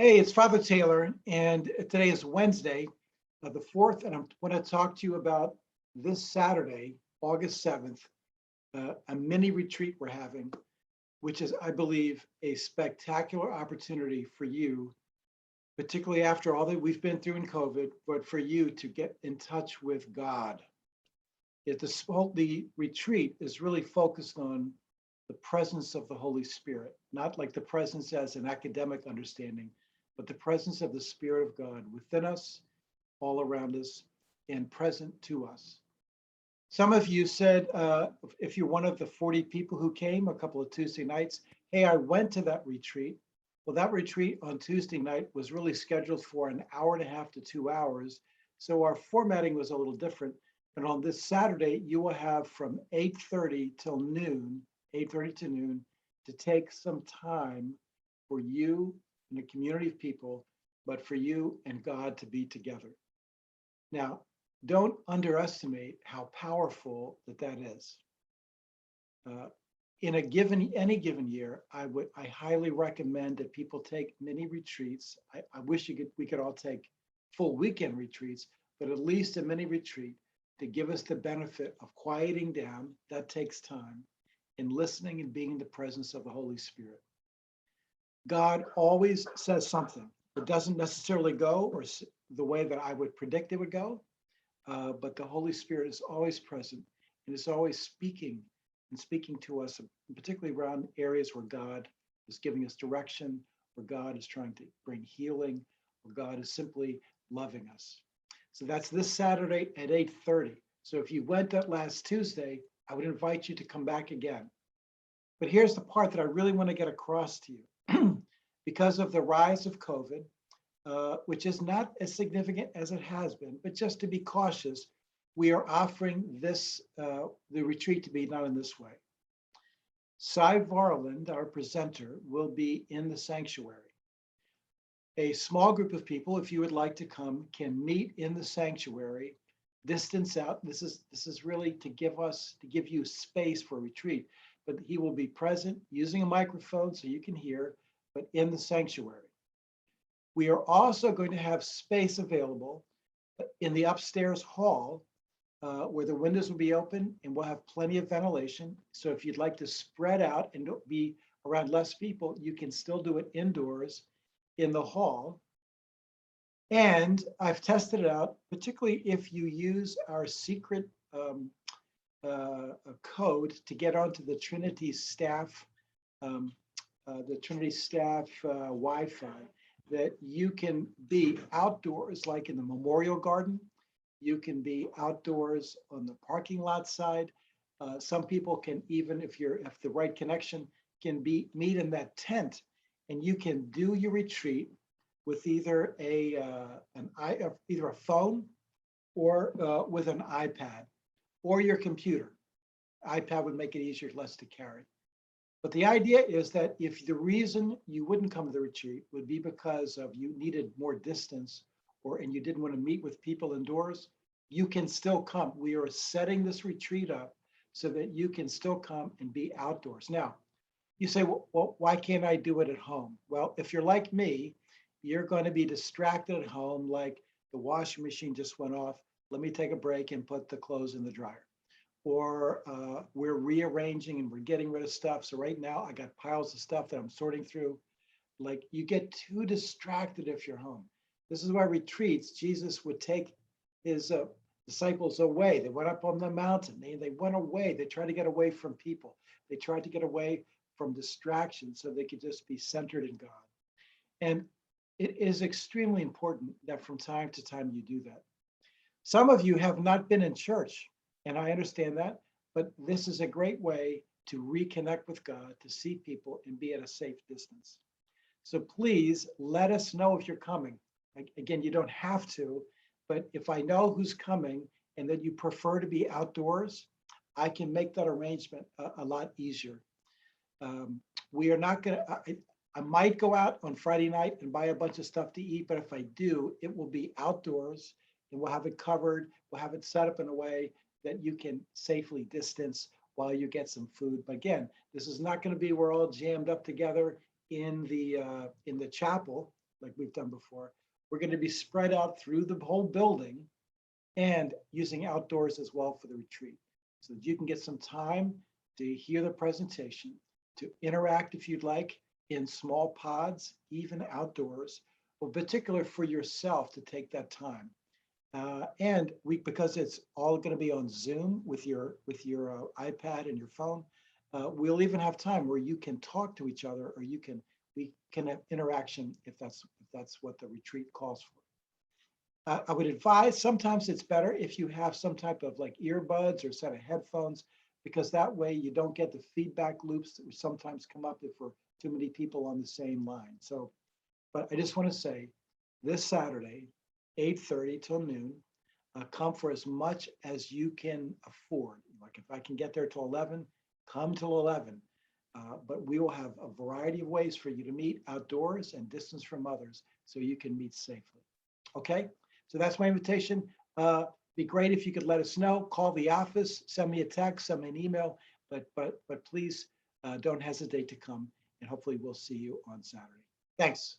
Hey, it's Father Taylor, and today is Wednesday, the 4th, and I want to talk to you about this Saturday, August 7th, a mini retreat we're having, which is, I believe, a spectacular opportunity for you, particularly after all that we've been through in COVID, but for you to get in touch with God. The retreat is really focused on the presence of the Holy Spirit, not like the presence as an academic understanding, but the presence of the Spirit of God within us, all around us, and present to us. Some of you said, if you're one of the 40 people who came a couple of Tuesday nights, hey, I went to that retreat. Well, that retreat on Tuesday night was really scheduled for an hour and a half to 2 hours. So our formatting was a little different. And on this Saturday, you will have from 8:30 till noon, 8:30 to noon, to take some time for you and a community of people, but for you and God to be together. Now, don't underestimate how powerful that is. Uh, in any given year, I highly recommend that people take mini retreats. I wish we could all take full weekend retreats, but at least a mini retreat to give us the benefit of quieting down. That takes time, and listening and being in the presence of the Holy Spirit. God always says something. It doesn't necessarily go or the way that I would predict it would go, but the Holy Spirit is always present and is always speaking and speaking to us, particularly around areas where God is giving us direction, where God is trying to bring healing, where God is simply loving us. So that's this Saturday at 8:30. So if you went that last Tuesday, I would invite you to come back again. But here's the part that I really want to get across to you. Because of the rise of COVID, which is not as significant as it has been, but just to be cautious, we are offering the retreat to be done in this way. Cy Varland, our presenter, will be in the sanctuary. A small group of people, if you would like to come, can meet in the sanctuary, distance out. This is really to give you space for a retreat, but he will be present using a microphone so you can hear, but in the sanctuary. We are also going to have space available in the upstairs hall where the windows will be open and we'll have plenty of ventilation. So if you'd like to spread out and be around less people, you can still do it indoors in the hall. And I've tested it out, particularly if you use our secret code to get onto the Trinity staff, Wi-Fi, that you can be outdoors, like in the Memorial Garden. You can be outdoors on the parking lot side. Some people can even, if the right connection, can meet in that tent, and you can do your retreat with either either a phone or with an iPad or your computer. iPad would make it easier, less to carry. But the idea is that if the reason you wouldn't come to the retreat would be because of you needed more distance and you didn't want to meet with people indoors, you can still come. We are setting this retreat up so that you can still come and be outdoors. Now, you say, well, why can't I do it at home? Well, if you're like me, you're going to be distracted at home, like the washing machine just went off. Let me take a break and put the clothes in the dryer. Or we're rearranging and we're getting rid of stuff. So right now I got piles of stuff that I'm sorting through. Like, you get too distracted if you're home. This is why retreats, Jesus would take his disciples away. They went up on the mountain. They went away. They tried to get away from people. They tried to get away from distraction so they could just be centered in God. And it is extremely important that from time to time you do that. Some of you have not been in church, and I understand that, but this is a great way to reconnect with God, to see people and be at a safe distance. So please let us know if you're coming. Again, you don't have to, but if I know who's coming and that you prefer to be outdoors, I can make that arrangement a lot easier. We are not going to, I might go out on Friday night and buy a bunch of stuff to eat, but if I do, it will be outdoors and we'll have it covered. We'll have it set up in a way that you can safely distance while you get some food. But again, this is not going to be we're all jammed up together in the chapel. like we've done before. We're going to be spread out through the whole building and using outdoors as well for the retreat, so that you can get some time to hear the presentation, to interact if you'd like in small pods, even outdoors, but particular for yourself to take that time. And because it's all going to be on Zoom with your iPad and your phone, we'll even have time where you can talk to each other, or we can have interaction if that's what the retreat calls for. I would advise sometimes it's better if you have some type of like earbuds or set of headphones, because that way you don't get the feedback loops that sometimes come up if we're too many people on the same line. So, but I just want to say this Saturday, 8:30 till noon, come for as much as you can afford. Like if I can get there till 11, come till 11. But we will have a variety of ways for you to meet outdoors and distance from others so you can meet safely. Okay, so that's my invitation. Be great if you could let us know. Call the office, send me a text, send me an email, but please don't hesitate to come, and hopefully we'll see you on Saturday. Thanks.